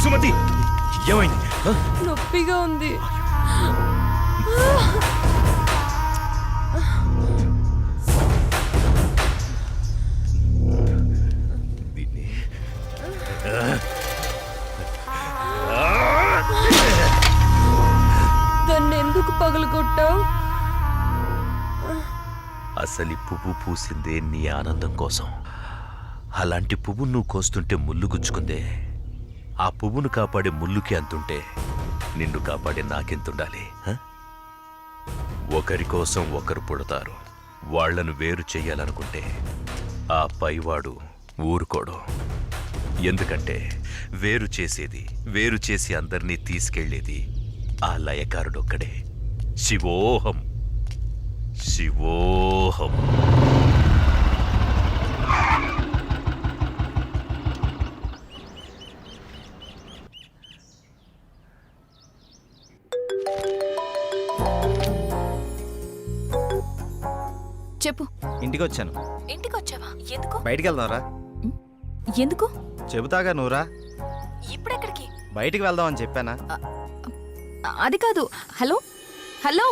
సుమతి, ఏమైంది? నొప్పిగా ఉంది. దాన్ని ఎందుకు పగలగొట్టావు? అసలు పువ్వు పూసిందే నీ ఆనందం కోసం. అలాంటి పువ్వు నువ్వు కోస్తుంటే ముళ్ళు గుచ్చుకుందే. ఆ పువ్వును కాపాడే ముళ్ళుకి అంతుంటే నిన్ను కాపాడే నాకెంతుండాలి? ఒకరి కోసం ఒకరు పుడతారు. వాళ్లను వేరు చెయ్యాలనుకుంటే ఆ పైవాడు ఊరుకోడు. ఎందుకంటే వేరు చేసి అందర్నీ తీసుకెళ్లేది ఆ లయకారుడొక్కడే. శివోహం శివోహం. చెప్పు. ఇంటికి వచ్చాను. ఇంటికి వచ్చావా? ఎందుకు? బయటికి వెళ్దాంరా. ఎందుకు? చెబుతాగా నువ్వురా. ఇప్పుడెక్కడికి? బయటికి వెళ్దాం అని చెప్పానా? అది కాదు. హలో హలో,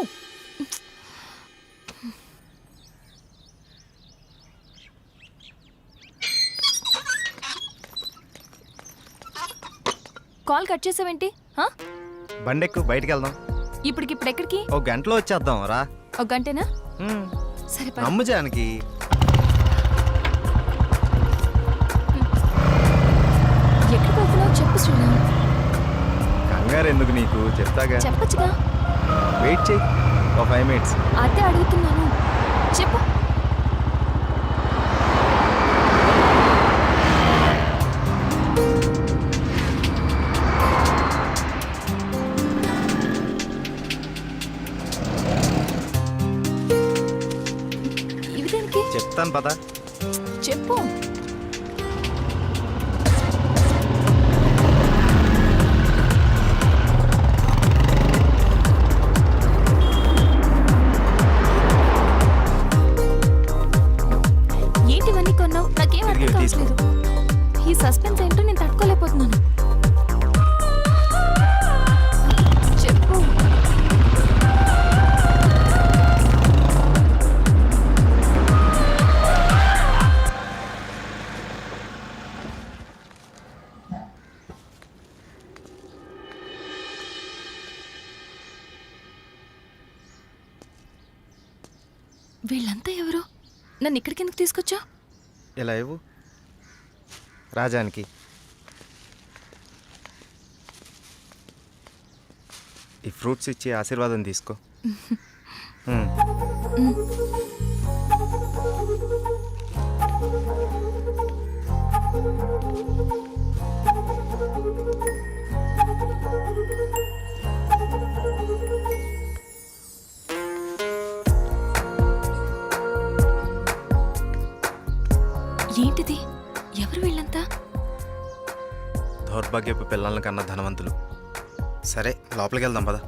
కాల్ కట్ చేసావేంటి? బండెక్కు, బయటికి వెళ్దాం. ఇప్పుడెక్కడికి? ఒక గంటలో వచ్చేద్దాం రా. ఒక గంటేనా? సరే పద. నమ్ము జానకి. ఎక్కడికి వెళ్తున్నావు చెప్పు శ్రీరామ్. కంగారు ఎందుకు నీకు, చెప్తాగా. చెప్పచ్చుగా. వెయిట్ చేయి, ఒక 5 minutes. అదే అడుగుతున్నాను, చెప్పు. ఇవి దేనికి? చెప్తాను పద. చెప్పు. ఏంటివన్నీ కొన్నావు? నాకేం అర్థం కావట్లేదు. ఈ సస్పెన్స్ ఏంటో నేను తట్టుకోలేకపోతున్నాను. చెప్పు. వీళ్ళంతా ఎవరు? నన్ను ఇక్కడికి ఎందుకు తీసుకొచ్చా? ఇలా ఇవ్వు రాజానికి. ఈ ఫ్రూట్స్ ఇచ్చి ఆశీర్వాదం తీసుకో. ఏంటిది? ఎవరు వీళ్ళంతా? దౌర్భాగ్యపు పిల్లల కన్నా ధనవంతులు. సరే లోపలికి వెళ్దాం పద.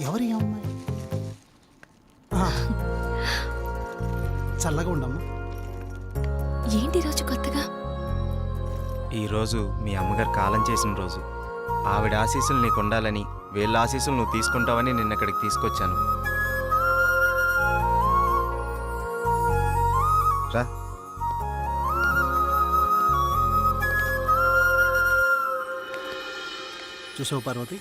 ఎవరి అమ్మాయి? చల్లగా ఉండమ్మా. ఏంటి రోజు కొత్తగా? ఈరోజు మీ అమ్మగారు కాలం చేసిన రోజు. ఆవిడ ఆశీస్సులు నీకు ఉండాలని, వీళ్ళ ఆశీస్సులు నువ్వు తీసుకుంటావని నిన్న ఇక్కడికి తీసుకొచ్చాను. రా. చూసావు పార్వతి,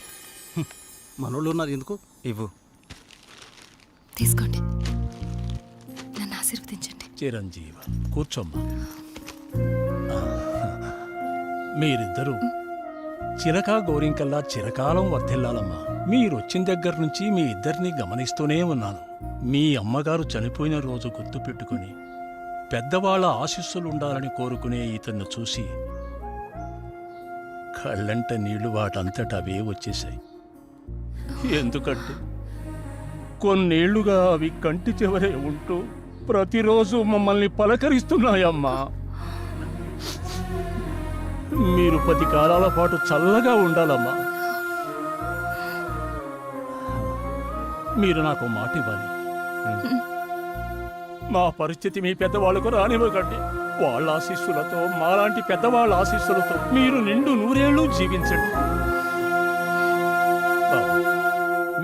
మనోళ్ళు ఉన్నారు ఎందుకు? ఇవ్వు. తీసుకోండి, నన్ను ఆశీర్వదించండి. చిరంజీవ, కూర్చోమ్మా. మీరిద్దరూ చిలకా గోరింకల్లా చిరకాలం వర్ధిల్లాలమ్మా. మీరొచ్చిన దగ్గర నుంచి మీ ఇద్దరిని గమనిస్తూనే ఉన్నాను. మీ అమ్మగారు చనిపోయిన రోజు గుర్తు పెట్టుకుని పెద్దవాళ్ల ఆశీస్సులుండాలని కోరుకునే ఇతన్ని చూసి కళ్ళంట నీళ్లు వాటంతట అవే వచ్చేశాయి. ఎందుకంటే కొన్నేళ్లుగా అవి కంటి చివరే ఉంటూ ప్రతిరోజు మమ్మల్ని పలకరిస్తున్నాయమ్మా. మీరు 10 కాలాల పాటు చల్లగా ఉండాలమ్మా. మీరు నాకు మాట ఇవ్వాలి. మా పరిస్థితి మీ పెద్దవాళ్ళకు రానివ్వకండి. వాళ్ళ ఆశీస్సులతో, మాలాంటి పెద్దవాళ్ళ ఆశీస్సులతో మీరు నిండు 100 ఏళ్ళు జీవించండి. బాబు,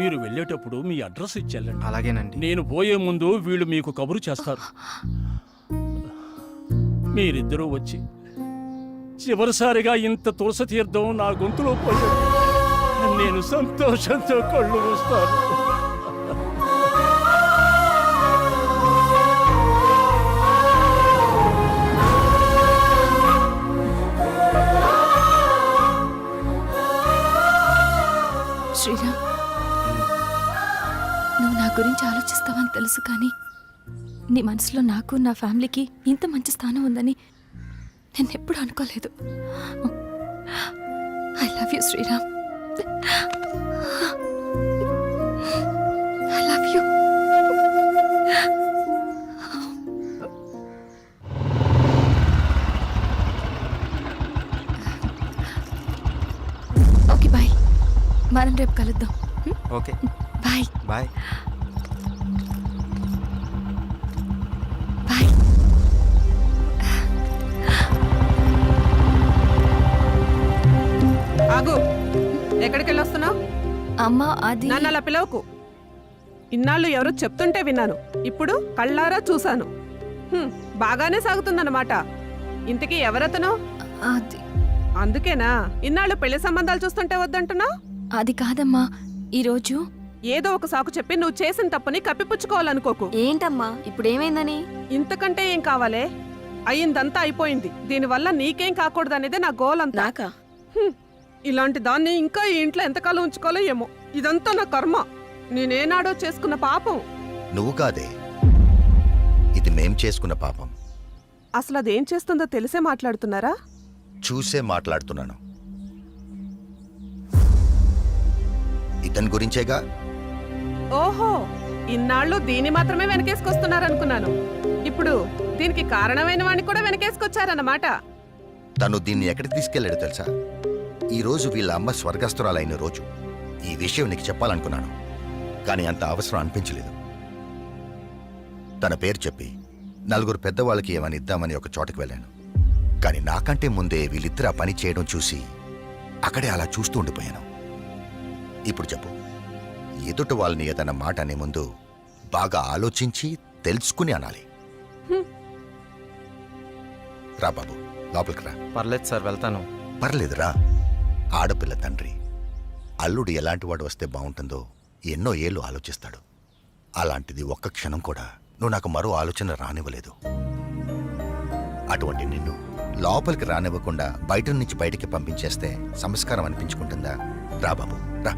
మీరు వెళ్ళేటప్పుడు మీ అడ్రస్ ఇచ్చెళ్ళండి. అలాగేనండి. నేను పోయే ముందు వీళ్ళు మీకు కబురు చేస్తారు. మీరిద్దరూ వచ్చి చివరిసారిగా ఇంత తులసి తీర్థం నా గొంతులో పోయాడు. నేను సంతోషంతో కళ్ళు మూస్తాను. శ్రీరామ్, నువ్వు నా గురించి ఆలోచిస్తావని తెలుసు, కానీ నీ మనసులో నాకు, నా ఫ్యామిలీకి ఇంత మంచి స్థానం ఉందని నేను ఎప్పుడు అనుకోలేదు. I love you Shriram. I love you. Okay bye, మనం రేపు కలుద్దాం. Okay, bye bye. బాయ్. ఆగు, ఎక్కడికి వెళ్ళొస్తున్నావు? అమ్మా, అది నన్ను అలా పిలవకు. ఇన్నాళ్ళు ఎవరో చెప్తుంటే విన్నాను, ఇప్పుడు కళ్ళారా చూశాను. బాగానే సాగుతుందన్నమాట. ఇంతకీ ఎవరతను? అది అందుకేనా ఇన్నాళ్ళు పెళ్లి సంబంధాలు చూస్తుంటే వద్దంటున్నావు? అది కాదమ్మా, ఈరోజు ఏదో ఒక సాకు చెప్పి నువ్వు చేసిన తప్పుని కప్పిపుచ్చుకోవాలనుకోకు. ఏంటమ్మా ఇప్పుడు ఏమైందని? ఇంతకంటే ఏం కావాలే? అయ్యిందంతా అయిపోయింది. దీనివల్ల నీకేం కాకూడదనేదే నా గోల్ అంతా. నాకా? ఇలాంటి దాన్ని ఇంకా ఈ ఇంట్లో ఎంతకాలం ఉంచుకోవాలో ఏమో. ఇదంతా నా కర్మ. నేనేనాడో చేసుకున్న పాపం. నువ్వు కాదే, ఇది మేం చేసుకున్న పాపం. అసలు అదేం చేస్తుందో తెలిసే మాట్లాడుతున్నారా? చూసే మాట్లాడుతున్నాను. ఇతని గురించేగా. ఓహో, ఇన్నాళ్ళు దీన్ని మాత్రమే వెనకేసుకొస్తున్నారనుకున్నాను. ఇప్పుడు దీనికి కారణమైన వాడిని కూడా వెనకేసుకొచ్చారన్నమాట. తను దీన్ని ఎక్కడికి తీసుకెళ్లాడో తెలుసా? ఈ రోజు వీళ్ళ అమ్మ స్వర్గస్థురాలైన రోజు. ఈ విషయం నీకు చెప్పాలనుకున్నాను, కానీ అంత అవసరం అనిపించలేదు. తన పేరు చెప్పి 4 పెద్దవాళ్ళకి ఏమని ఇద్దామని ఒక చోటకి వెళ్ళాను. కానీ నాకంటే ముందే వీళ్ళిద్దరు ఆ పని చేయడం చూసి అక్కడే అలా చూస్తూ ఉండిపోయాను. ఇప్పుడు చెప్పు, ఎదుట వాళ్ళని ఏదన్నా మాట అనే ముందు బాగా ఆలోచించి తెలుసుకుని అనాలి. రా బాబు, లోపలికి రా. పర్లేదు సార్, వెళ్తాను. పర్లేదురా. ఆడపిల్ల తండ్రి అల్లుడు ఎలాంటివాడు వస్తే బాగుంటుందో ఎన్నో ఏళ్ళు ఆలోచిస్తాడు. అలాంటిది ఒక్క క్షణం కూడా నువ్వు నాకు మరో ఆలోచన రానివ్వలేదు. అటువంటి నిన్ను లోపలికి రానివ్వకుండా బయట నుంచి బయటికి పంపించేస్తే సంస్కారం అనిపించుకుంటుందా? రా బాబు, రా.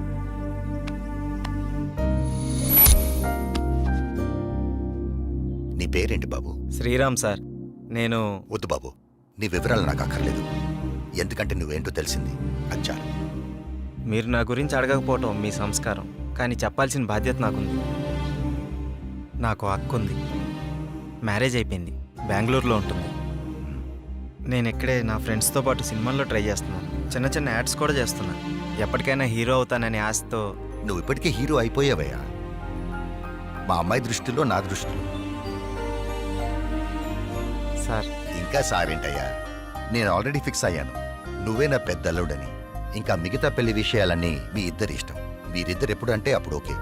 నీ పేరేంటి బాబు? శ్రీరామ్ సార్. నేను వద్దు బాబు, నీ వివరాలు నాకు అక్కర్లేదు. ఎందుకంటే నువ్వేంటో తెలిసింది, అది చాలు. మీరు నా గురించి అడగకపోవటం మీ సంస్కారం, కానీ చెప్పాల్సిన బాధ్యత నాకుంది. నాకు అక్క ఉంది, మ్యారేజ్ అయిపోయింది, బెంగళూరులో ఉంటుంది. నేను ఇక్కడే నా ఫ్రెండ్స్తో పాటు సినిమాల్లో ట్రై చేస్తున్నాను. చిన్న చిన్న యాడ్స్ కూడా చేస్తున్నాను. ఎప్పటికైనా హీరో అవుతాననే ఆశతో. నువ్వు ఇప్పటికే హీరో అయిపోయావయ్యా. మా అమ్మాయి దృష్టిలో, నా దృష్టిలో. సార్, ఇంకా సారేంటయ్యా, నేను ఆల్రెడీ ఫిక్స్ అయ్యాను. నువ్వే నా పెద్ద అల్లుడని. ఇంకా మిగతా పెళ్లి విషయాలన్నీ మీ ఇద్దరి ఇష్టం. మీరిద్దరు ఎప్పుడు అంటే అప్పుడు ఓకే.